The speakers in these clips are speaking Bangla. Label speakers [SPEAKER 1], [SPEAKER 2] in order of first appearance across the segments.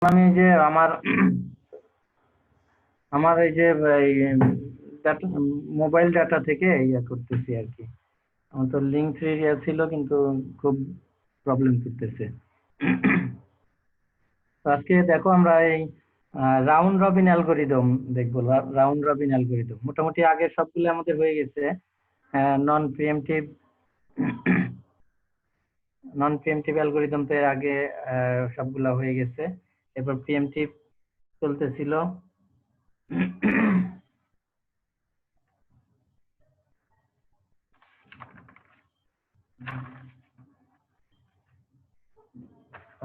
[SPEAKER 1] আমি যে আমার আমার এই যে ডাটা মোবাইল ডাটা থেকে ইয়ে করতেছি আর কি। আমার তো লিঙ্ক থ্রি ইয়ে ছিল কিন্তু খুব প্রবলেম করতেছে। তো আজকে দেখো আমরা এই রাউন্ড রবিন অ্যালগোরিদম দেখবো। রাউন্ড রবিন অ্যালগোরিদম মোটামুটি আগের সবগুলো আমাদের হয়ে গেছে। নন প্রিএমটিভ নন প্রিএমটিভ অ্যালগোরিদম তো এর আগে সবগুলা হয়ে গেছে। এরপর প্রিএমটিভ চলতেছিল।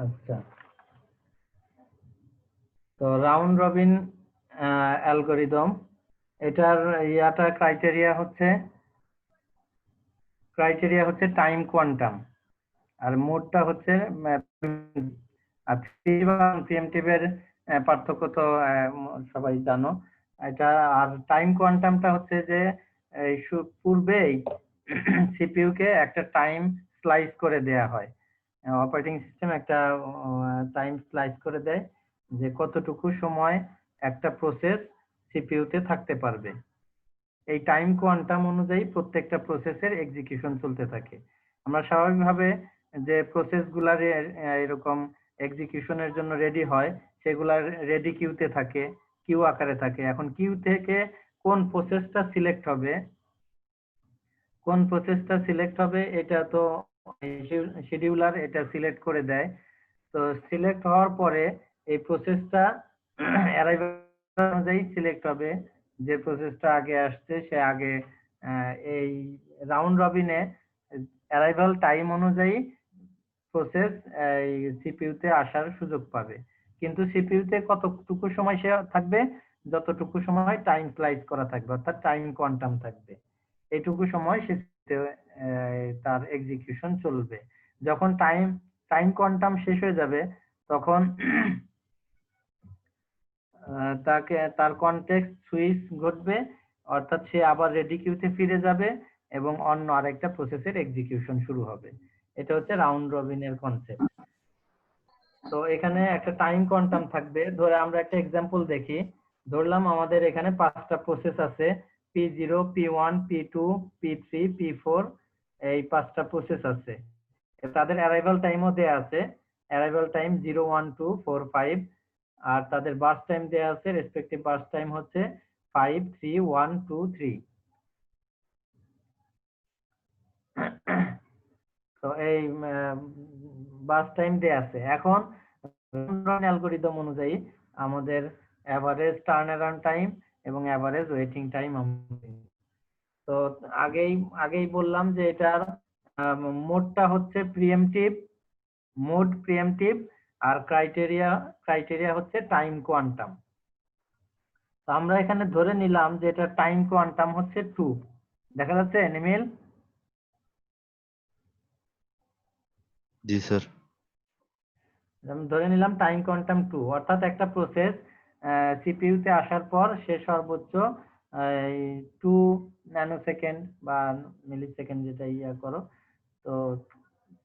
[SPEAKER 1] আচ্ছা, তো রাউন্ড রবিন অ্যালগোরিদম এটার ক্রাইটেরিয়া হচ্ছে টাইম কোয়ান্টাম, আর মোডটা হচ্ছে আর প্রিএমটিভ এর পার্থক্য তো সবাই জানো এটা। আর টাইম কোয়ান্টামটা হচ্ছে যে এই পূর্বেই সিপিইউ কে একটা টাইম স্লাইস করে দেয়া হয়। অপারেটিং সিস্টেম একটা টাইম স্লাইস করে দেয় যে কতটুকু সময় একটা প্রসেস সিপিইউ তে থাকতে পারবে। এই টাইম কোয়ান্টাম অনুযায়ী প্রত্যেকটা প্রসেসের এক্সিকিউশন চলতে থাকে। আমরা স্বাভাবিকভাবে যে প্রসেসগুলা এরকম এক্সিকিউশনের জন্য রেডি হয় সেগুলা রেডি কিউতে থাকে, কিউ আকারে থাকে। এখন কিউ থেকে কোন প্রসেসটা সিলেক্ট হবে এটা তো শিডিউলার এটা সিলেক্ট করে দেয়। তো সিলেক্ট হওয়ার পরে এই প্রসেসটা অ্যারাইভাল অনুযায়ী সিলেক্ট হবে। যে প্রসেসটা আগে আসছে সে আগে এই রাউন্ড রবিনে অ্যারাইভাল টাইম অনুযায়ী প্রসেস এই সিপিইউ তে আসার সুযোগ পাবে। কিন্তু সিপিইউ তে কতটুকু সময় সে থাকবে, যতটুকু সময় টাইম স্লাইস করা থাকবে, অর্থাৎ টাইম কোয়ান্টাম থাকবে এইটুকু সময় সে তার এক্সিকিউশন চলবে। যখন টাইম কোয়ান্টাম শেষ হয়ে যাবে তখন তার কনটেক্সট সুইচ ঘটবে, অর্থাৎ সে আবার রেডি কিউতে ফিরে যাবে এবং অন্য আরেকটা প্রসেসের এক্সিকিউশন শুরু হবে। এটা হচ্ছে রাউন্ড রবিনের কনসেপ্ট। তো এখানে একটা টাইম কোয়ান্টাম থাকবে। ধরে আমরা একটা এক্সাম্পল দেখি। ধরলাম আমাদের এখানে 5টা প্রসেস আছে, P0, P1, P2, P3, P4, এই 5টা প্রসেস আছে। তাদের অ্যারাইভাল টাইমও দেয়া আছে, অ্যারাইভাল টাইম 0, 1, 2, 4, 5। আর তাদের বার্স্ট টাইম দেয়া আছে, রেসপেক্টিভ বার্স্ট টাইম হচ্ছে 5, 3, 1, 2, 3। তো এই বাস টাইম দেয়া আছে। এখন অ্যালগোরিদম অনুযায়ী আমাদের এভারেজ টার্ন অ্যারাউন্ড টাইম এবং এভারেজ ওয়েটিং টাইম। তো আগেই আগেই বললাম যে এটার মোডটা হচ্ছে মোড প্রিএমটিভ, আর ক্রাইটেরিয়া হচ্ছে টাইম কোয়ান্টাম। তো আমরা এখানে ধরে নিলাম যে এটা টাইম কোয়ান্টাম হচ্ছে 2। দেখা যাচ্ছে নিমিল?
[SPEAKER 2] জি স্যার।
[SPEAKER 1] আমি ধরে নিলাম টাইম কোয়ান্টাম 2, অর্থাৎ একটা প্রসেস সিপিইউ তে আসার পর সে সর্বোচ্চ 2 ন্যানো সেকেন্ড বা মিলি সেকেন্ড যেটা ইয়া করো, তো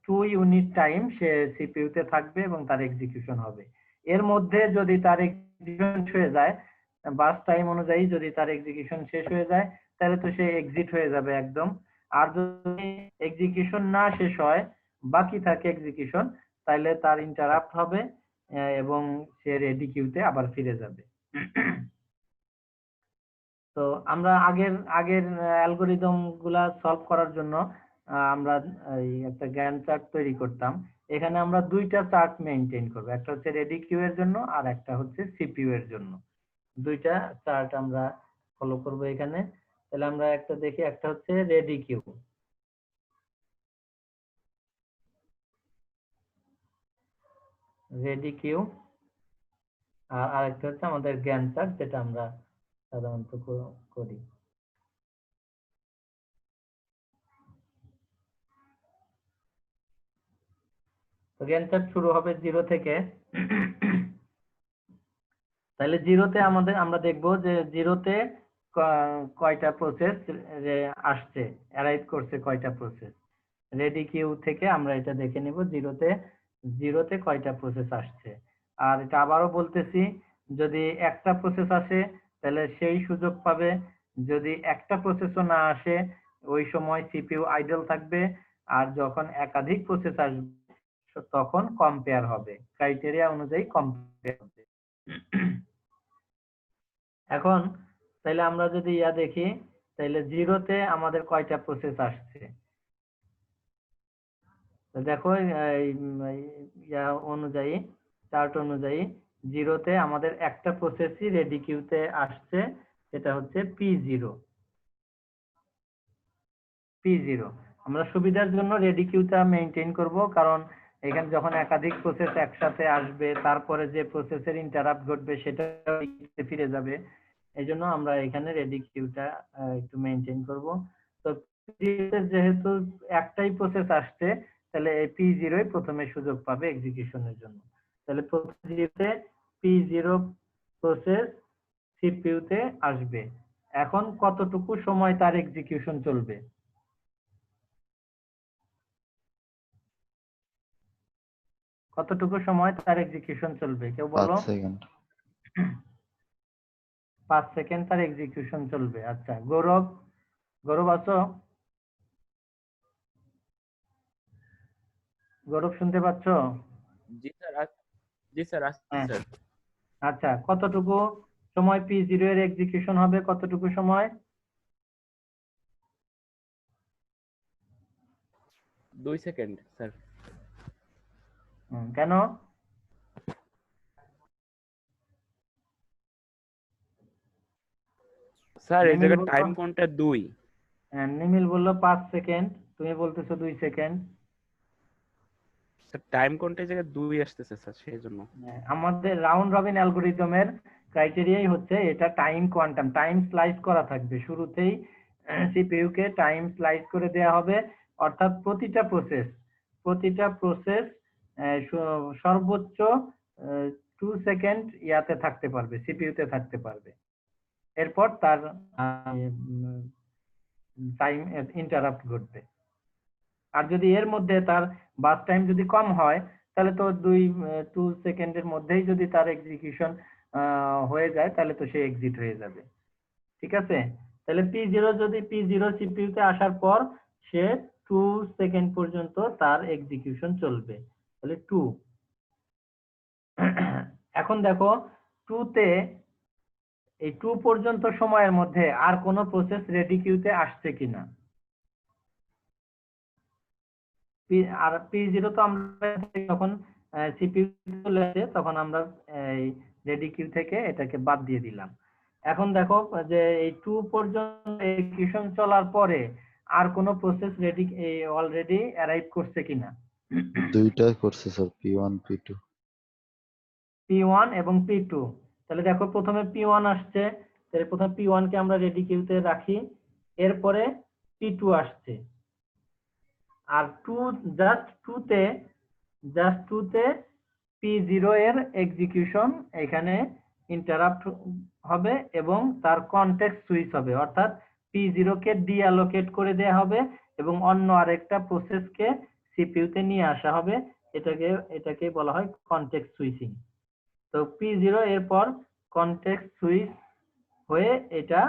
[SPEAKER 1] 2 ইউনিট টাইম সে সিপিইউ তে থাকবে এবং তার এক্সিকিউশন হবে। এর মধ্যে যদি তার এক্সিকিউশন হয়ে যায়, বাস টাইম অনুযায়ী যদি তার এক্সিকিউশন শেষ হয়ে যায় তাহলে তো সে এক্সিট হয়ে যাবে একদম। আর যদি এক্সিকিউশন না শেষ হয়, বাকি থাকে এক্সিকিউশন, তাহলে তার ইন্টারাপ্ট হবে এবং সে রেডি কিউতে আবার ফিরে যাবে। তো আমরা আগের আগের অ্যালগোরিদম গুলা সলভ করার জন্য আমরা এই একটা গ্যান্ট চার্ট তৈরি করতাম। এখানে আমরা দুইটা চার্ট মেইনটেইন করব, একটা হচ্ছে রেডি কিউ এর জন্য আর একটা হচ্ছে সিপিইউ এর জন্য। দুইটা চার্ট আমরা ফলো করব এখানে। তাহলে আমরা একটা দেখি, একটা হচ্ছে রেডি কিউ, আর আরেকটা হচ্ছে আমাদের গ্যান্ট চার্ট যেটা আমরা সাধারণত করি। তো গ্যান্ট চার্ট শুরু হবে 0 থেকে। তাহলে জিরোতে আমরা দেখব যে জিরোতে কয়টা প্রসেস আসছে, অ্যারাইভ করছে কয়টা প্রসেস। রেডি কিউ থেকে আমরা এটা দেখে নিব জিরোতে কয়টা প্রসেস আসছে। আর এটা আবারও বলতেছি, যদি একটা প্রসেস আসে তাহলে সেই সুযোগ পাবে, যদি একটা প্রসেসও না আসে ওই সময় সিপিইউ আইডল থাকবে, আর যখন একাধিক প্রসেস আসবে তখন কম্পেয়ার হবে, ক্রাইটেরিয়া অনুযায়ী কম্পেয়ার হবে। এখন তাহলে আমরা যদি দেখি, তাহলে জিরোতে আমাদের কয়টা প্রসেস আসছে। তো দেখো অনুযায়ী, চার্ট অনুযায়ী জিরোতে আমাদের একটা প্রসেসই রেডি কিউতে আসছে, সেটা হচ্ছে P0। আমরা সুবিধার জন্য রেডি কিউটা মেইনটেইন করব, কারণ এখানে যখন একাধিক প্রসেস একসাথে আসবে তারপরে যে প্রসেসের ইন্টারাপ্ট ঘটবে সেটা ফিরে যাবে, এই জন্য আমরা এখানে রেডি কিউটা একটু মেইনটেইন করব। তো যেহেতু একটাই প্রসেস আসছে, তাহলে এই P0 প্রথমে সুযোগ পাবে এক্সিকিউশনের জন্য। তাহলে প্রথমে P0 প্রসেস সিপিইউতে আসবে। এখন কতটুকু সময় তার এক্সিকিউশন চলবে? কতটুকু সময় তার এক্সিকিউশন চলবে কেউ
[SPEAKER 2] 5
[SPEAKER 1] বলো?
[SPEAKER 2] সেকেন্ড।
[SPEAKER 1] 5 সেকেন্ড তার এক্সিকিউশন চলবে। আচ্ছা, গৌরব, গৌরব আছো? গৌরব শুনতে পাচ্ছ?
[SPEAKER 3] জি স্যার, জি স্যার, আসছে
[SPEAKER 1] হ্যাঁ।
[SPEAKER 3] স্যার।
[SPEAKER 1] আচ্ছা, কতটুকু সময় P0 এর এক্সিকিউশন হবে? কতটুকু সময়?
[SPEAKER 3] 2 সেকেন্ড স্যার।
[SPEAKER 1] কেন?
[SPEAKER 3] স্যার এই
[SPEAKER 1] নিমিল
[SPEAKER 3] জায়গায়
[SPEAKER 1] বললো,
[SPEAKER 3] টাইম কোনটা 2?
[SPEAKER 1] নিমিল বললো 5 সেকেন্ড, তুমি বলতেছো 2 সেকেন্ড।
[SPEAKER 3] স্যার টাইম কোনটা এই জায়গায় 2 আসতেছে স্যার, সেই জন্য।
[SPEAKER 1] আমাদের রাউন্ড রবিন অ্যালগরিদমের ক্রাইটেরিয়াই হচ্ছে এটা টাইম কোয়ান্টাম, টাইম স্লাইস করা থাকবে শুরুতেই, সিপিইউ কে টাইম স্লাইস করে দেয়া হবে, অর্থাৎ প্রতিটা প্রসেস সর্বোচ্চ 2 সেকেন্ড ইয়াতে থাকতে পারবে, সিপিইউ তে থাকতে পারবে। এরপর তার টাইম ইন্টারাপ্ট ঘটবে। আর যদি এর মধ্যে তার বাস টাইম যদি কম হয়, তাহলে তো 2 সেকেন্ডের মধ্যেই যদি তার এক্সিকিউশন হয়ে যায়, তাহলে তো সে এক্সিট হয়ে যাবে। ঠিক আছে? তাহলে P0 সিপিইউ তে আসার পর সে 2 সেকেন্ড পর্যন্ত তার এক্সিকিউশন চলবে। তাহলে 2। এখন দেখো 2 তে, এই 2 পর্যন্ত সময়ের মধ্যে আর কোনো প্রসেস রেডি কিউতে আসছে কিনা। আর P0 তো আমরা যখন সিপিইউ চলে আসে তখন আমরা এই রেডি কিউ থেকে এটাকে বাদ দিয়ে দিলাম। এখন দেখো যে এই 2 পর্যন্ত এক্সিকিউশন চলার পরে আর কোনো প্রসেস রেডি অলরেডি অ্যারাইভ করছে কিনা।
[SPEAKER 2] দুইটাই করছে স্যার, P1 P2।
[SPEAKER 1] P1 এবং P2। তাহলে দেখো প্রথমে P1 আসছে, তাহলে প্রথমে P1 কে আমরা রেডি কিউতে রাখি, এরপরে P2 আসছে। আর জাস্ট 2 তে P0 এর এক্সিকিউশন এখানে ইন্টারাপ্ট হবে এবং তার কনটেক্সট সুইচ হবে, অর্থাৎ P0 কে ডিঅ্যালোকেট করে দেয়া হবে এবং অন্য আরেকটা প্রসেসকে সিপিইউ তে নিয়ে আসা হবে। এটাকে বলা হয় কনটেক্সট সুইচিং। তো P0 এরপর কনটেক্সট সুইচ হয়ে এটা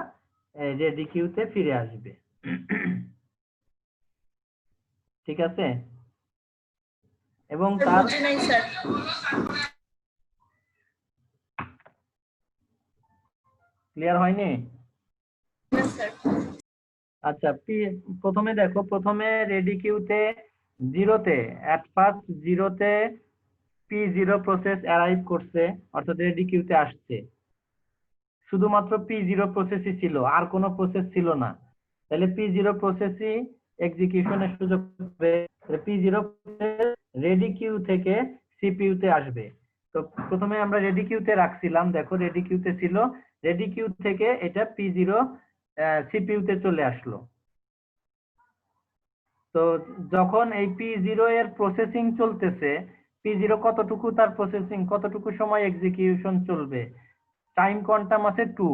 [SPEAKER 1] রেডি কিউতে ফিরে আসবে। ঠিক আছে? এবং তার ক্লিয়ার হয়নি? আচ্ছা, প্রথমে দেখো, প্রথমে রেডি কিউতে জিরোতে P0 প্রসেস অ্যারাইভ করছে, অর্থাৎ রেডি কিউতে আসছে। শুধুমাত্র P0 প্রসেসই ছিল, আর কোনো প্রসেস ছিল না। তাহলে P0 প্রসেসই এক্সিকিউশনের সুযোগ পাবে। P0 রেডি কিউ থেকে সিপিইউ তে আসবে। তো প্রথমে আমরা রেডি কিউতে রাখছিলাম, দেখো রেডি কিউতে ছিল, রেডি কিউ থেকে এটা P0 সিপিইউ তে চলে আসলো। তো যখন এই P0 এর প্রসেসিং চলতেছে, P0 কতটুকু তার প্রসেসিং, কতটুকু সময় এক্সিকিউশন চলবে, টাইম কোয়ান্টাম আছে 2,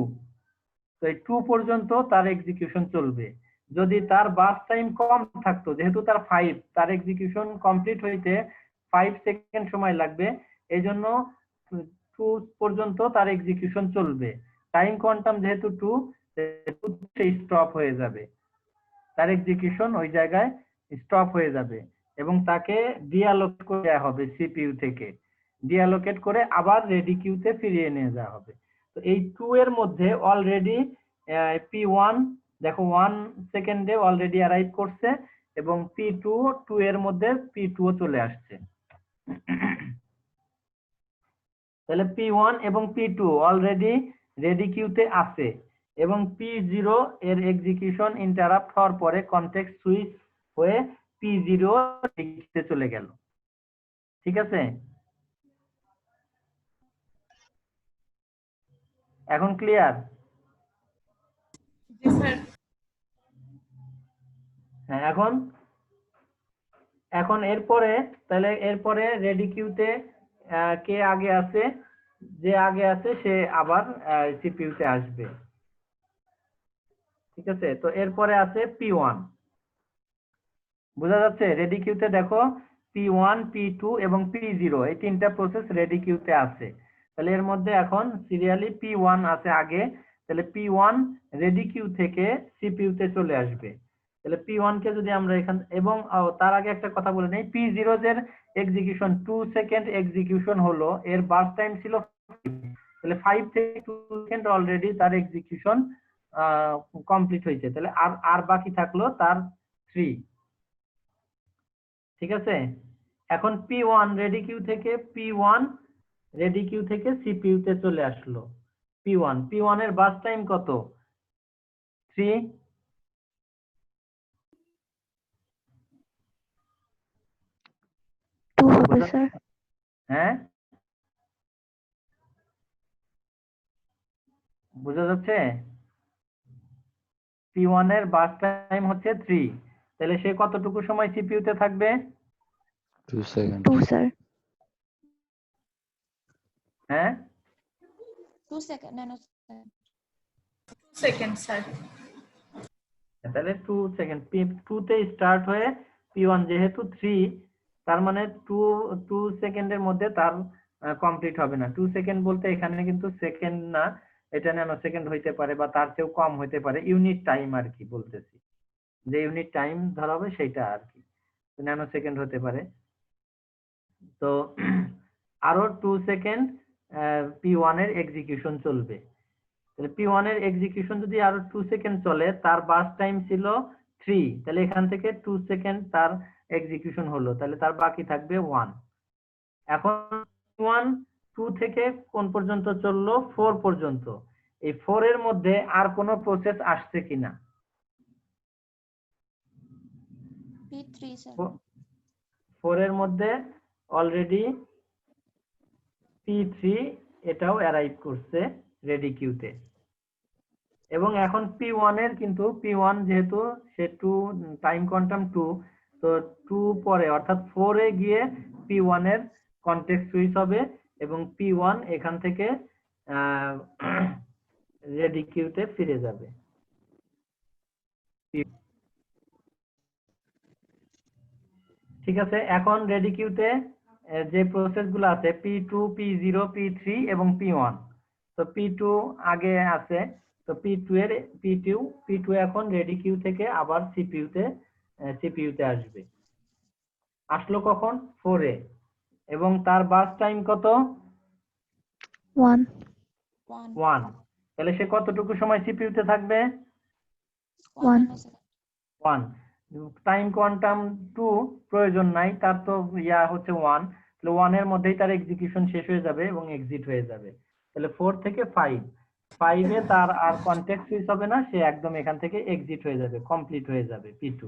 [SPEAKER 1] তো এই 2 পর্যন্ত তার এক্সিকিউশন চলবে। যদি তার বাস টাইম কম থাকতো, যেহেতু তার 5, তার এক্সিকিউশন কমপ্লিট হইতে 5 সেকেন্ড সময় লাগবে, এই জন্য 2 পর্যন্ত তার এক্সিকিউশন চলবে। টাইম কোয়ান্টাম যেহেতু 2 স্টপ হয়ে যাবে, তার এক্সিকিউশন ওই জায়গায় স্টপ হয়ে যাবে এবং তাকে ডিঅ্যালোকেট করে দেওয়া হবে সিপিইউ থেকে, ডিঅ্যালোকেট করে আবার রেডি কিউতে ফিরিয়ে নিয়ে যাওয়া হবে। তো এই 2 এর মধ্যে অলরেডি P1 দেখো 1 সেকেন্ডে অলরেডি অ্যারাইভ করছে এবং P2 2 এর মধ্যে P2 ও চলে আসছে। তাহলে P1 এবং P2 অলরেডি রেডি কিউতে আছে এবং P0 এর এক্সিকিউশন ইন্টারাপ্ট হওয়ার পরে কনটেক্সট সুইচ হয়ে P0 তে চলে গেল। ঠিক আছে, এখন ক্লিয়ার?
[SPEAKER 4] জি স্যার।
[SPEAKER 1] হ্যাঁ, এখন এরপরে তাহলে এরপরে রেডি কিউতে কে আগে আছে, যে আগে আছে সে আবার সিপিইউ তে আসবে। ঠিক আছে, তো এরপরে আছে P1, বোঝা যাচ্ছে? রেডি কিউতে দেখো P1 P2 এবং P0 এই তিনটা প্রসেস রেডি কিউতে আছে। তাহলে এর মধ্যে এখন সিরিয়ালি P1 আছে আগে, তাহলে P1 রেডি কিউ থেকে সিপিইউ তে চলে আসবে। তাহলে P1 কে যদি আমরা এখান এবং তার আগে একটা কথা বলে নেই, P0 এর এক্সিকিউশন 2 সেকেন্ড এক্সিকিউশন হলো, এর বার্স্ট টাইম ছিল 5, তাহলে 5 থেকে 2 সেকেন্ড অলরেডি তার এক্সিকিউশন কমপ্লিট হয়েছে। তাহলে আর বাকি থাকলো তার 3। ঠিক আছে, এখন P1 রেডি কিউ থেকে সিপিইউ তে চলে আসলো। P1 এর বার্স্ট টাইম কত? 3।
[SPEAKER 5] 2 হবে স্যার।
[SPEAKER 1] হ্যাঁ, বোঝা যাচ্ছে? P1 এর বার্স্ট টাইম হচ্ছে 3, তাহলে সে কতটুকু সময় সিপিইউ তে থাকবে?
[SPEAKER 2] 2 সেকেন্ড।
[SPEAKER 5] 2 স্যার।
[SPEAKER 1] হ্যাঁ,
[SPEAKER 6] 2 সেকেন্ড, না
[SPEAKER 4] 2 সেকেন্ড স্যার।
[SPEAKER 1] তাহলে 2 সেকেন্ড P2 তে স্টার্ট হয়ে P1 যেহেতু 3, তার মানে 2 সেকেন্ডের মধ্যে তার কমপ্লিট হবে না। 2 সেকেন্ড বলতে এখানে কিন্তু সেকেন্ড না, এটা ন্যানো সেকেন্ড হইতে পারে বা তার চেয়েও কম হইতে পারে, ইউনিট টাইম আর কি বলতেছি, যে ইউনিট টাইম ধরা হবে সেটা আর কি, ন্যানো সেকেন্ড হতে পারে। তো আরো 2 সেকেন্ড P1 এর এক্সিকিউশন চলবে। তাহলে P1 এর এক্সিকিউশন যদি আরো 2 সেকেন্ড চলে, তার বার্স্ট টাইম ছিল 3, তাহলে এখান থেকে 2 সেকেন্ড তার এক্সিকিউশন হলো, তাহলে তার বাকি থাকবে 1। এখন P1 2 থেকে কোন পর্যন্ত চললো? 4 পর্যন্ত। এই 4 এর মধ্যে আর কোনো প্রসেস আসছে কিনা?
[SPEAKER 6] P3 sir.
[SPEAKER 1] 4 এর মধ্যে অলরেডি P3 এটাও অ্যারাইভ করছে রেডি কিউতে। এবং এখন P1 এর কিন্তু P1 যেহেতু সে 2 টাইম কোয়ান্টাম 2, তো 2 পরে অর্থাৎ 4 এ গিয়ে P1 এর কনটেক্সট সুইচ হবে এবং P1 এখান থেকে রেডি কিউতে ফিরে যাবে। ঠিক আছে, এখন রেডি কিউতে যে প্রসেসগুলো আছে P2 P0 P3 এবং P1, তো P2 আগে আছে, তো P2 এখন রেডি কিউ থেকে আবার সিপিইউ তে আসবে। আসলো কখন? 4 এ, এবং তার বার্স্ট টাইম কত?
[SPEAKER 5] 1।
[SPEAKER 1] 1। তাহলে সে কতটুকু সময় সিপিইউ তে থাকবে?
[SPEAKER 5] 1।
[SPEAKER 1] 1। টাইম কোয়ান্টাম 2 প্রয়োজন নাই, তার তো ইয়া হচ্ছে 1, তাহলে 1 এর মধ্যেই তার এক্সিকিউশন শেষ হয়ে যাবে এবং এক্সিট হয়ে যাবে। তাহলে 4 থেকে 5 এ তার আর কনটেক্সট সুইচ হবে না, সে একদম এখান থেকে এক্সিট হয়ে যাবে, কমপ্লিট হয়ে যাবে P2,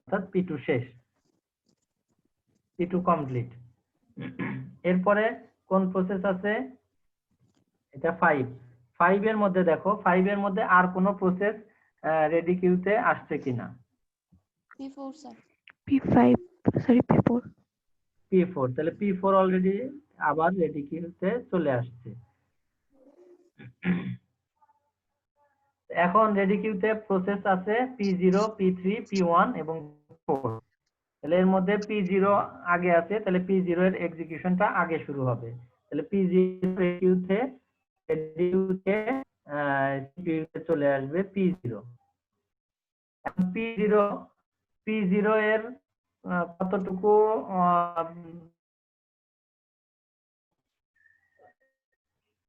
[SPEAKER 1] অর্থাৎ P2 শেষ, P2 কমপ্লিট। এরপরে কোন প্রসেস আছে? এটা 5 এর মধ্যে দেখো, 5 এর মধ্যে আর কোনো প্রসেস রেডি কিউতে আসছে কিনা?
[SPEAKER 6] P4 sir.
[SPEAKER 5] P5 sorry P4।
[SPEAKER 1] P4, তাহলে P4 অলরেডি আবার রেডি কিউতে চলে আসছে। এখন রেডি কিউতে প্রসেস আছে P0 P3 P1 এবং 4, তাহলে এর মধ্যে P0 আগে আছে, তাহলে P0 এর এক্সিকিউশনটা আগে শুরু হবে। তাহলে P0 কিউতে কিউতে সিপিইউতে চলে আসবে P0। এখন P0 এর কতটুকু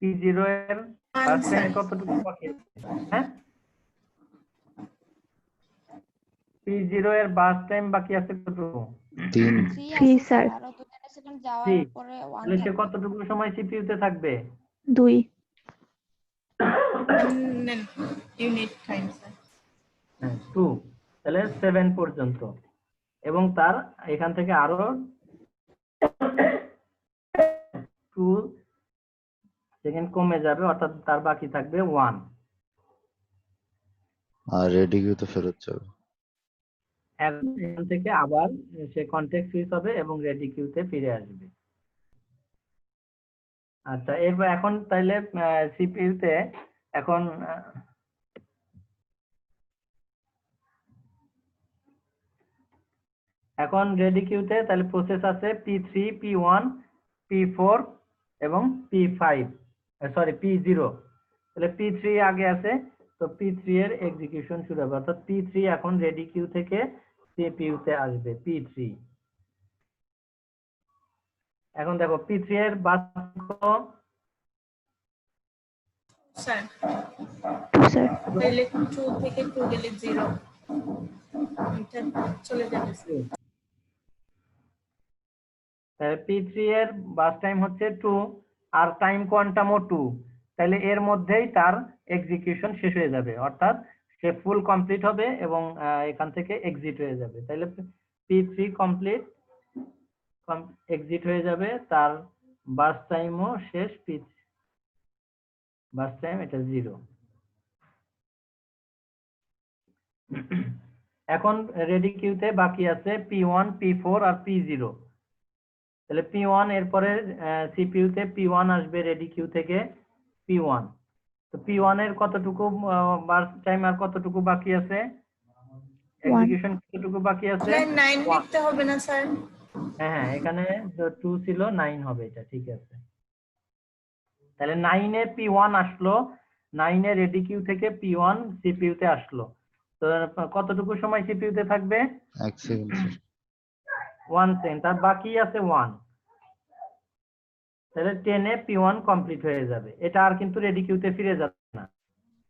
[SPEAKER 1] P0 এর বাস টাইম কতটুকু বাকি আছে? হ্যাঁ, P0 এর বাস টাইম বাকি আছে কতটুকু?
[SPEAKER 2] 3
[SPEAKER 6] 3
[SPEAKER 5] Three,
[SPEAKER 6] আছে স্যার
[SPEAKER 5] sir.
[SPEAKER 6] আরো 2 সেকেন্ড যাওয়ার
[SPEAKER 1] 3।
[SPEAKER 6] পরে 1
[SPEAKER 1] তাহলে সে
[SPEAKER 6] থাকবে।
[SPEAKER 1] কতটুকু সময় সিপিইউতে থাকবে?
[SPEAKER 5] 2
[SPEAKER 4] ইউনিট টাইম স্যার।
[SPEAKER 1] হ্যাঁ 2, তাহলে 7 পর্যন্ত। এবং তার এখান থেকে আরো 2 সেকেন্ড কমে যাবে, অর্থাৎ তার বাকি থাকবে 1।
[SPEAKER 2] আর রেডি কিউতে ফেরত যাবে।
[SPEAKER 1] এখান থেকে আবার সে কনটেক্সট সুইচ হবে এবং রেডি কিউতে ফিরে আসবে। আচ্ছা, এরপর এখন তাইলে সিপিইউতে এখন এখন রেডি কিউতে তাহলে প্রসেস আছে P3, P1, P4 এবং P5, সরি P0। তাহলে P3 আগে আছে, তো P3 এর এক্সিকিউশন শুরু হবে, অর্থাৎ P3 এখন রেডি কিউ থেকে সিপিইউতে আসবে P3। এখন দেখো P3 এর বাক্য
[SPEAKER 4] স্যার
[SPEAKER 5] 2 sir.
[SPEAKER 4] তাহলে 2 থেকে 2 গেলে 0 এটা চলে যাবে স্যার।
[SPEAKER 1] তাহলে P3 এর বাস টাইম হচ্ছে 2 আর টাইম কোয়ান্টামও 2, তাহলে এর মধ্যেই তার এক্সিকিউশন শেষ হয়ে যাবে, অর্থাৎ সে ফুল কমপ্লিট হবে এবং এখান থেকে এক্সিট হয়ে যাবে। তাহলে P3 কমপ্লিট এক্সিট হয়ে যাবে, তার বাস টাইমও শেষ, বাস টাইম এটা 0। এখন রেডি কিউতে বাকি আছে P1, P4 আর P0। তাহলে P1 এরপরে সিপিইউতে P1 আসবে রেডি কিউ থেকে P1। তো P1 এর কতটুকু বাস টাইম আর কতটুকু বাকি আছে? এক্সিকিউশন কতটুকু বাকি আছে?
[SPEAKER 4] 9 লিখতে হবে না স্যার?
[SPEAKER 1] হ্যাঁ হ্যাঁ, এখানে 2 ছিল, 9 হবে, এটা ঠিক আছে। তাহলে 9 এ P1 আসলো, 9 এ রেডি কিউ থেকে P1 সিপিইউতে আসলো, তো কতটুকু সময় সিপিইউতে থাকবে?
[SPEAKER 2] 1 সেকেন্ড স্যার।
[SPEAKER 1] 1 সেকেন্ড, তার বাকি আছে 1। তাহলে 10 এ P1 কমপ্লিট হয়ে যাবে, এটা আর কিন্তু রেডি কিউতে ফিরে যাবে না।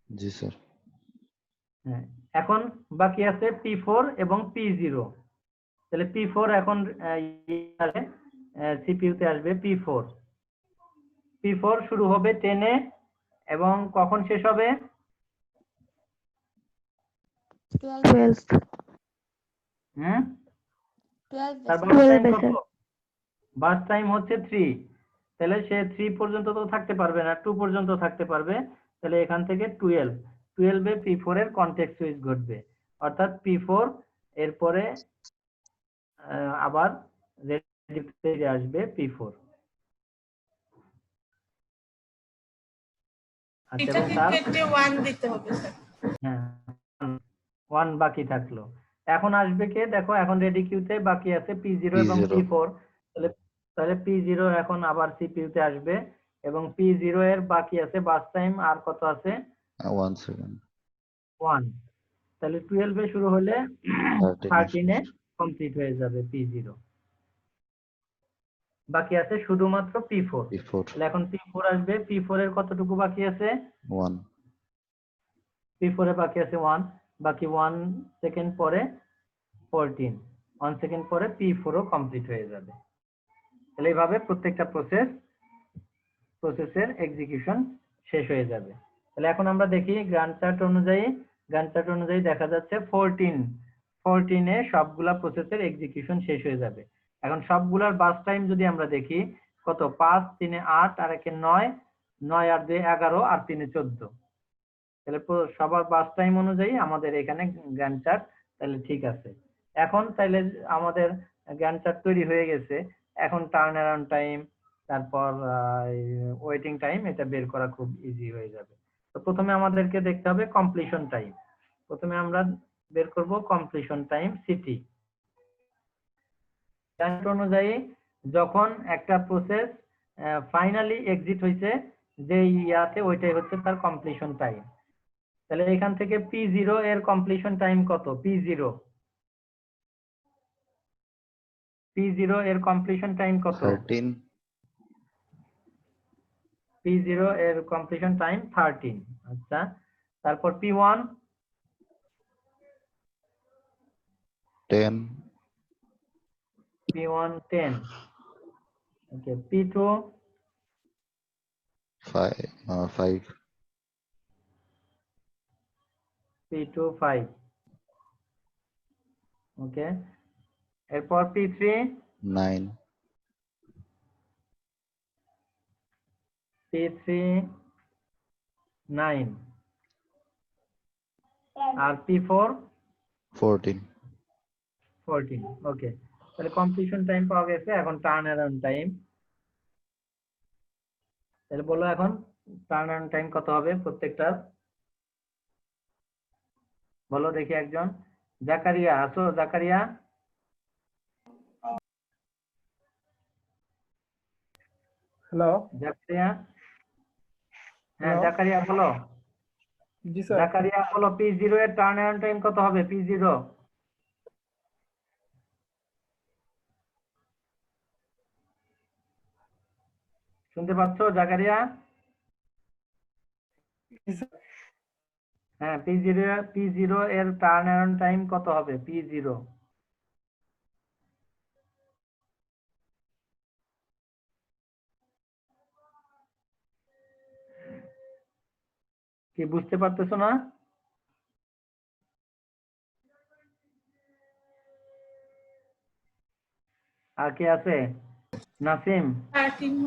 [SPEAKER 2] জি স্যার।
[SPEAKER 1] হ্যাঁ, এখন বাকি আছে P4 এবং P0। তাহলে P4 এখন সিপিইউতে আসবে P4। P4 শুরু হবে 10 এ এবং কখন শেষ হবে?
[SPEAKER 6] 12
[SPEAKER 1] হুম,
[SPEAKER 6] 12
[SPEAKER 1] তার
[SPEAKER 6] স্যার।
[SPEAKER 1] বাস টাইম
[SPEAKER 5] 12
[SPEAKER 1] কত?
[SPEAKER 5] স্যার।
[SPEAKER 1] বাস টাইম হচ্ছে 3। তাহলে সে 3 পর্যন্ত তো থাকতে পারবে না, 2 পর্যন্ত থাকতে পারবে। তাহলে এখান থেকে 12 এ P4 এর কনটেক্সট সুইচ ঘটবে, অর্থাৎ P4 এরপরে আবার রেডি ফিরে আসবে P4। আচ্ছা, এবং
[SPEAKER 4] এটাকে
[SPEAKER 1] তার
[SPEAKER 4] কেটে 1 দিতে হবে স্যার।
[SPEAKER 1] হ্যাঁ 1 বাকি থাকলো। এখন আসবে কে? দেখো এখন রেডি কিউতে বাকি আছে P0 এবং
[SPEAKER 2] P0
[SPEAKER 1] P4। তাহলে তাহলে P0 এখন আবার সিপিইউতে আসবে এবং P0 এর বাকি আছে বাস টাইম আর কত আছে?
[SPEAKER 2] 1 সেকেন্ড।
[SPEAKER 1] 1। তাহলে 12 এ শুরু হলে 13 এ কমপ্লিট হয়ে যাবে P0। বাকি আছে শুধুমাত্র P4।
[SPEAKER 2] P4
[SPEAKER 1] তাহলে এখন P4 আসবে, P4 এর কতটুকু বাকি আছে?
[SPEAKER 2] 1
[SPEAKER 1] P4 এ বাকি আছে 1, বাকি 1 সেকেন্ড পরে 14, 1 সেকেন্ড পরে P4 ও কমপ্লিট হয়ে যাবে। তাহলে এইভাবে প্রত্যেকটা প্রসেসের এক্সিকিউশন শেষ হয়ে যাবে। তাহলে এখন আমরা দেখি গ্যান্ট চার্ট অনুযায়ী দেখা যাচ্ছে 14 এ সবগুলা প্রসেসের এক্সিকিউশন শেষ হয়ে যাবে। এখন সবগুলার বাস টাইম যদি আমরা দেখি, কত? 5, 3 এ 8 আর 1 এ 9, 9 আর 2 11 আর 3 এ 14। তাহলে সবার বাস টাইম অনুযায়ী আমাদের এখানে গ্যান্ট চার্ট তাহলে ঠিক আছে। এখন তাহলে আমাদের গ্যান্ট চার্ট তৈরি হয়ে গেছে, এখন টার্ন অ্যারাউন্ড টাইম, তারপর ওয়েটিং টাইম, এটা বের করা খুব ইজি হয়ে যাবে। তো প্রথমে আমাদেরকে দেখতে হবে কমপ্লিশন টাইম। প্রথমে আমরা বের করব কমপ্লিশন টাইম সিটি। গ্যান্ট অনুযায়ী যখন একটা প্রসেস ফাইনালি এক্সিট হয়েছে যে ইয়াতে, ওইটাই হচ্ছে তার কমপ্লিশন টাইম। তাহলে এখান থেকে P0 এর কমপ্লিশন টাইম কত? P0 এর কমপ্লিশন টাইম কত?
[SPEAKER 2] 13
[SPEAKER 1] P0 এর কমপ্লিশন টাইম 13। আচ্ছা, তারপর P1
[SPEAKER 2] 10
[SPEAKER 1] 10। ওকে, P2
[SPEAKER 2] 5
[SPEAKER 1] 5। ওকে, এরপর P3
[SPEAKER 2] 9
[SPEAKER 1] 9 আর P4
[SPEAKER 2] 14
[SPEAKER 1] 14। ওকে, তাহলে কমপ্লিশন টাইম পাওয়া গেছে। এখন টার্ন অ্যারাউন্ড টাইম, তাহলে বলো এখন টার্ন অ্যারাউন্ড টাইম কত হবে প্রত্যেকটার? বলো দেখি একজন। জাকারিয়া, আসো জাকারিয়া।
[SPEAKER 7] হ্যালো।
[SPEAKER 1] জাকারিয়া, হ্যাঁ
[SPEAKER 7] Hello?
[SPEAKER 1] জাকারিয়া বলো।
[SPEAKER 7] জি স্যার।
[SPEAKER 1] জাকারিয়া বলো P0 এর টার্ন অ্যারাউন্ড টাইম কত হবে? P0 শুনতে পাচ্ছো জাকারিয়া? হ্যাঁ, P0 এর টার্ন অ্যারাউন্ড টাইম কত হবে? P0 কি বুঝতে পারতেছো না? আর কে আছে? নাসিম,
[SPEAKER 4] 13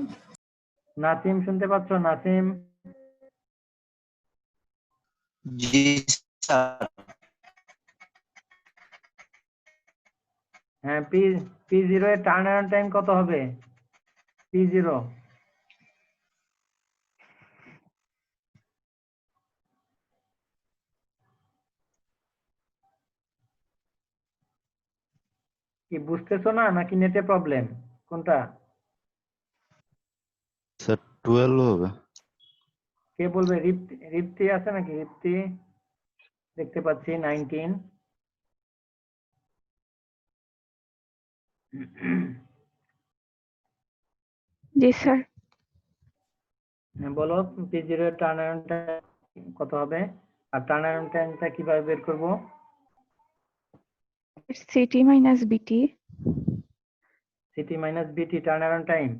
[SPEAKER 1] নাসিম শুনতে পাচ্ছো? নাসিম,
[SPEAKER 8] জি স্যার।
[SPEAKER 1] হ্যাঁ P0 এর টার্ন অ্যারাউন্ড টাইম কত হবে? P0 কি বুঝতেছো না নাকি নেটে প্রবলেম? কোনটা?
[SPEAKER 2] স্যার 12 হবে।
[SPEAKER 1] কে বলবে? রিপ্তি আছে নাকি? রিপ্তি দেখতে পাচ্ছি 19।
[SPEAKER 5] জি স্যার।
[SPEAKER 1] হ্যাঁ, বলো P0 এর টার্ন অ্যারাউন্ড টাইম কত হবে? আর টার্ন অ্যারাউন্ড টাইমটা কিভাবে বের করব?
[SPEAKER 5] সিটি মাইনাস বিটি।
[SPEAKER 1] সিটি মাইনাস বিটি টার্ন অ্যারাউন্ড টাইম।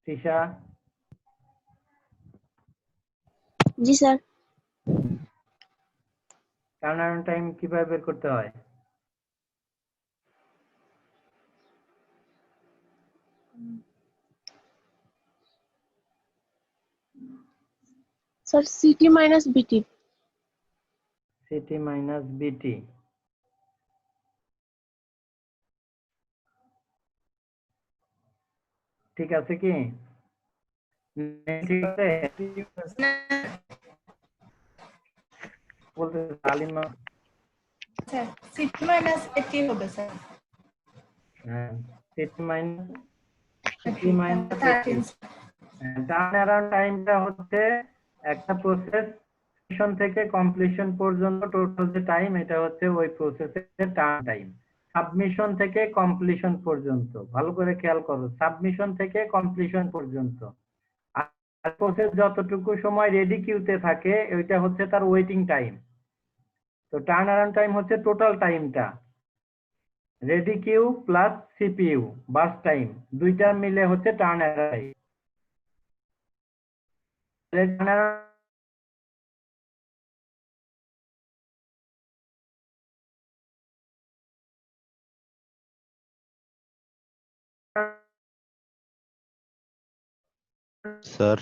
[SPEAKER 1] তৃষা,
[SPEAKER 6] জি স্যার।
[SPEAKER 1] টার্ন অ্যারাউন্ড টাইম কিভাবে বের করতে হয়?
[SPEAKER 9] স্যার সিটি মাইনাস বিটি।
[SPEAKER 1] সিটি মাইনাস বিটি। ঠিক আছে কি? ঠিক আছে বলতে আলিমা।
[SPEAKER 4] স্যার 6 মাইনাস 80 হবে স্যার।
[SPEAKER 1] হ্যাঁ, সিটি মাইনাস
[SPEAKER 4] 13
[SPEAKER 1] টার্ন অ্যারাউন্ড টাইমটা হচ্ছে একটা প্রসেস থেকে কমপ্লিশন পর্যন্ত টোটাল যে টাইম, এটা হচ্ছে ওই প্রসেসের টার্ন টাইম। সাবমিশন থেকে কমপ্লিশন পর্যন্ত, ভালো করে খেয়াল করো, সাবমিশন থেকে কমপ্লিশন পর্যন্ত। আর প্রসেস যতটুকু সময় রেডি কিউতে থাকে ওইটা হচ্ছে তার ওয়েটিং টাইম। তো টার্ন অ্যারাউন্ড টাইম হচ্ছে টোটাল টাইমটা, ready queue plus CPU burst time, দুইটা মিলে হচ্ছে টার্ন অ্যারাউন্ড
[SPEAKER 2] স্যার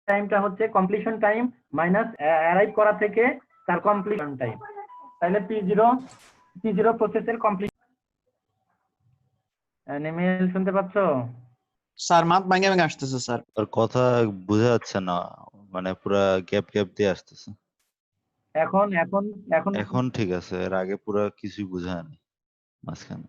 [SPEAKER 1] টাইমটা হচ্ছে কমপ্লিশন টাইম মাইনাস অ্যারাইভ করা থেকে তার কমপ্লিশন টাইম। তাহলে P0 প্রসেসের কমপ্লিট। নিমেল শুনতে পাচ্ছ?
[SPEAKER 8] স্যার মাত ভাঙে ভাঙে আসতেছে স্যার।
[SPEAKER 2] আর কথা বোঝা যাচ্ছে না, মানে পুরা গ্যাপ গ্যাপ দিয়ে আসতেছে।
[SPEAKER 1] এখন এখন এখন
[SPEAKER 2] এখন ঠিক আছে, এর আগে পুরা কিছুই বোঝা যায়নি মাঝখানে।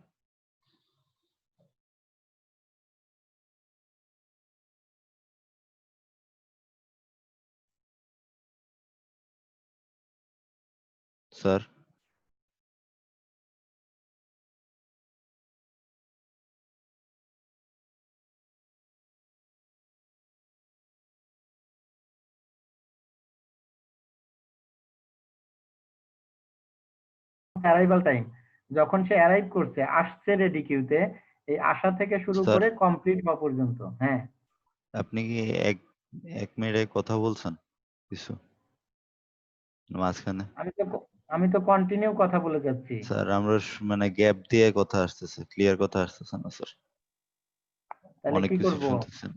[SPEAKER 2] স্যার
[SPEAKER 1] অ্যারাইভাল টাইম, যখন সে অ্যারাইভ করছে, আসছে রেডি কিউতে, এই আসা থেকে শুরু
[SPEAKER 2] স্যার।
[SPEAKER 1] করে কমপ্লিট হওয়া পর্যন্ত। হ্যাঁ,
[SPEAKER 2] আপনি কি এক মিনিটে কথা বলছেন কিছু মাঝখানে?
[SPEAKER 1] আমি তো কন্টিনিউ কথা বলে যাচ্ছি।
[SPEAKER 2] স্যার আমরা মানে গ্যাপ দিয়ে কথা আসতেছে, ক্লিয়ার কথা আসতেছে না স্যার,
[SPEAKER 1] তাহলে
[SPEAKER 2] অনেক
[SPEAKER 1] কি
[SPEAKER 2] কিছু
[SPEAKER 1] করব
[SPEAKER 2] শুনতেছেন।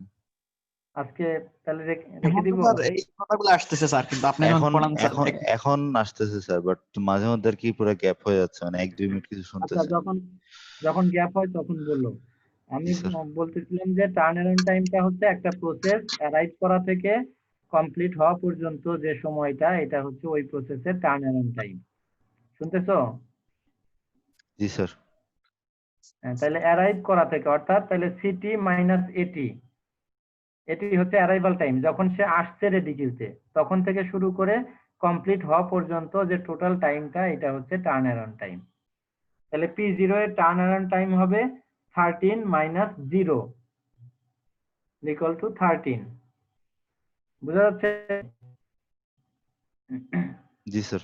[SPEAKER 1] আজকে? তাহলে রেখে
[SPEAKER 8] এখন তো
[SPEAKER 1] দিব।
[SPEAKER 8] স্যার এই কথাগুলো আসতেছে স্যার, কিন্তু আপনি এখন
[SPEAKER 2] এখন
[SPEAKER 8] পড়ান স্যার।
[SPEAKER 2] এখন এখন আসতেছে স্যার, বাট মাঝে মধ্যে আর কি পুরো গ্যাপ হয়ে যাচ্ছে, মানে 1-2 মিনিট কিছু
[SPEAKER 1] আচ্ছা,
[SPEAKER 2] শুনতেছেন।
[SPEAKER 1] যখন গ্যাপ হয় তখন বললো। আমি
[SPEAKER 2] জি স্যার।
[SPEAKER 1] বলতেছিলাম যে টার্ন অ্যারাউন্ড টাইমটা হচ্ছে একটা প্রসেস অ্যারাইভ করা থেকে কমপ্লিট হওয়া পর্যন্ত যে সময়টা, এটা হচ্ছে ওই প্রসেসের টার্ন অ্যারাউন্ড টাইম। শুনতেছো?
[SPEAKER 2] জি স্যার।
[SPEAKER 1] তাহলে অ্যারাইভ করা থেকে, অর্থাৎ তাহলে সিটি মাইনাস এটি, এটি হচ্ছে অ্যারাইভাল টাইম, যখন সে আসছে রেডি কিউতে তখন থেকে শুরু করে কমপ্লিট হওয়া পর্যন্ত যে টোটাল টাইমটা, এটা হচ্ছে টার্ন অ্যারাউন্ড টাইম। তাহলে P0 এর টার্ন অ্যারাউন্ড টাইম হবে 13 মাইনাস 0 ইকুয়াল টু 13। বুঝা যাচ্ছে?
[SPEAKER 2] জি স্যার।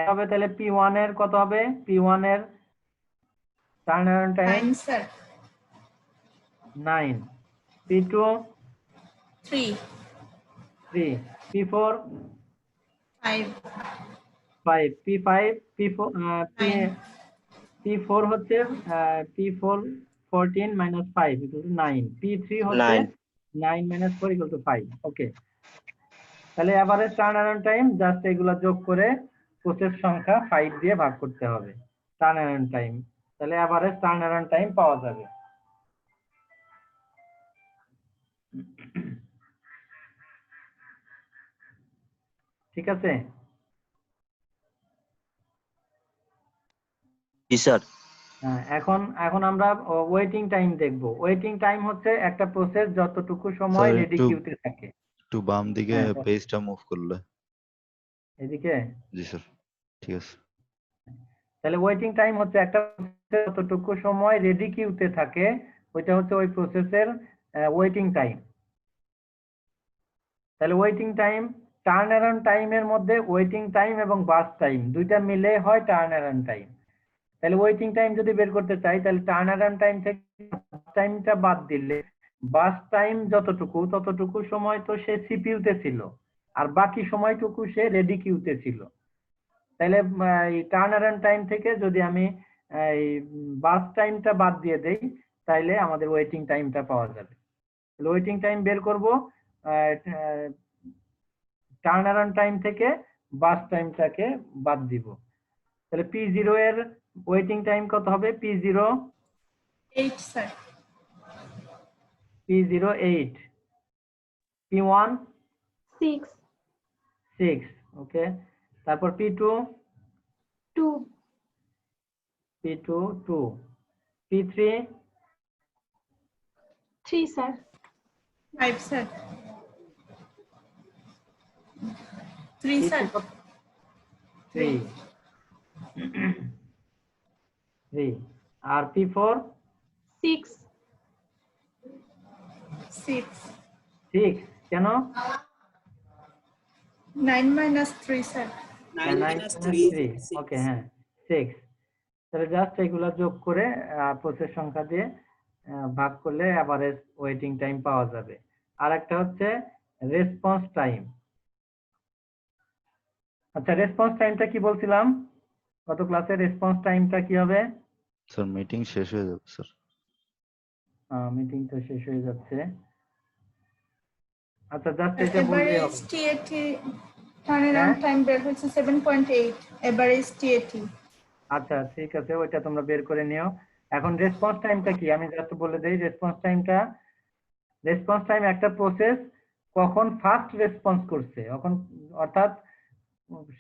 [SPEAKER 1] হবে তাহলে P1 এর কত হবে? P1 এর turn around time
[SPEAKER 4] 9 sir.
[SPEAKER 1] 9, P2
[SPEAKER 4] 3
[SPEAKER 1] 3, P4
[SPEAKER 4] 5
[SPEAKER 1] 5, P5 P4
[SPEAKER 4] 9
[SPEAKER 1] P4 হচ্ছে P4 14 minus 5 equal to 9, P3 হচ্ছে 9 minus 4 equal to 5। ওকে, তাহলে average turn around time just এগুলা যোগ করে প্রসেস সংখ্যা 5 দিয়ে ভাগ করতে হবে টার্ন অ্যারাউন্ড টাইম, তাহলে এভারেজ টার্ন অ্যারাউন্ড টাইম পাওয়া যাবে। ঠিক আছে?
[SPEAKER 8] জি স্যার।
[SPEAKER 1] এখন আমরা ওয়েটিং টাইম দেখব। ওয়েটিং টাইম হচ্ছে একটা প্রসেস যতটুকু সময়
[SPEAKER 2] স্যার
[SPEAKER 1] রেডি কিউতে থাকে।
[SPEAKER 2] একটু বাম দিকে
[SPEAKER 1] হ্যাঁ,
[SPEAKER 2] পেজটা মুভ করলে।
[SPEAKER 1] এদিকে।
[SPEAKER 2] জি স্যার, ঠিক আছে।
[SPEAKER 1] তাহলে ওয়েটিং টাইম হচ্ছে একটা যতটুকু সময় রেডি কিউতে থাকে, ওইটা হচ্ছে ওই প্রসেসের ওয়েটিং টাইম। তাহলে ওয়েটিং টাইম, টার্ন অ্যারাউন্ড টাইমের মধ্যে ওয়েটিং টাইম এবং বার্স্ট টাইম দুইটা মিলে হয় টার্ন অ্যারাউন্ড টাইম। তাহলে ওয়েটিং টাইম যদি বের করতে চাই, তাহলে টার্ন অ্যারাউন্ড টাইম থেকে টাইমটা বাদ দিলে বার্স্ট টাইম যতটুকু, ততটুকু সময় তো সে সিপিইউতে ছিল, আর বাকি সময়টুকু সে রেডি কিউতে ছিল। তাহলে এই টার্ন অ্যারাউন্ড টাইম থেকে যদি আমি এই বার্স্ট টাইমটা বাদ দিয়ে দেই, তাইলে আমাদের ওয়েটিং টাইমটা পাওয়া যাবে। ওয়েটিং টাইম বের করব টার্ন অ্যারাউন্ড টাইম থেকে বার্স্ট টাইমটাকে বাদ দিব। তাহলে P0 এর ওয়েটিং টাইম কত হবে? P0
[SPEAKER 4] 8 sir.
[SPEAKER 1] 8, P1
[SPEAKER 5] 6
[SPEAKER 1] 6, ওকে। তারপর P2
[SPEAKER 5] 2
[SPEAKER 1] 2, P3
[SPEAKER 5] 3 sir.
[SPEAKER 4] 5 sir. 3 sir.
[SPEAKER 1] 3 আর P4
[SPEAKER 5] 6
[SPEAKER 4] 6
[SPEAKER 1] 6, কেন?
[SPEAKER 4] 9 minus 3 স্যার।
[SPEAKER 1] 9 minus 3, ওকে, হ্যাঁ 6। তাহলে জাস্ট এগুলা যোগ করে প্রসেস সংখ্যা দিয়ে ভাগ করলে এভারেজ ওয়েটিং টাইম পাওয়া যাবে। আর একটা হচ্ছে রেসপন্স টাইম। আচ্ছা, রেসপন্স টাইমটা কি বলছিলাম গত ক্লাসে? রেসপন্স টাইমটা কি হবে?
[SPEAKER 2] স্যার মিটিং শেষ হয়ে যাবে স্যার।
[SPEAKER 1] মিটিং তো শেষ হয়ে যাচ্ছে। আচ্ছা, জাস্ট এটা বললেই হবে।
[SPEAKER 4] টার্ন অ্যারাউন্ড টাইম বের হচ্ছে 7.8, এভারেজ TAT।
[SPEAKER 1] আচ্ছা ঠিক আছে, ওইটা তোমরা বের করে নিও। এখন রেসপন্স টাইমটা কি আমি জাস্ট বলে দেই। রেসপন্স টাইম একটা প্রসেস কখন ফার্স্ট রেসপন্স করছে, এখন অর্থাৎ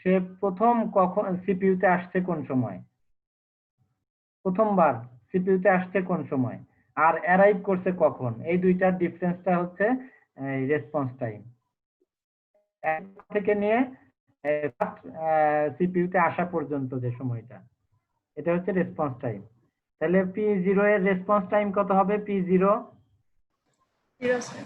[SPEAKER 1] সে প্রথম কখন সিপিইউতে আসছে কোন সময়, প্রথমবার সিপিইউতে আসছে কোন সময়, আর অ্যারাইভ করছে কখন, এই দুইটার ডিফারেন্সটা হচ্ছে রেসপন্স টাইম থেকে নিয়ে সিপিইউতে আসা পর্যন্ত যে সময়টা, এটা হচ্ছে রেসপন্স টাইম। তাহলে P0 এর রেসপন্স টাইম কত হবে? P0
[SPEAKER 4] 0 sir.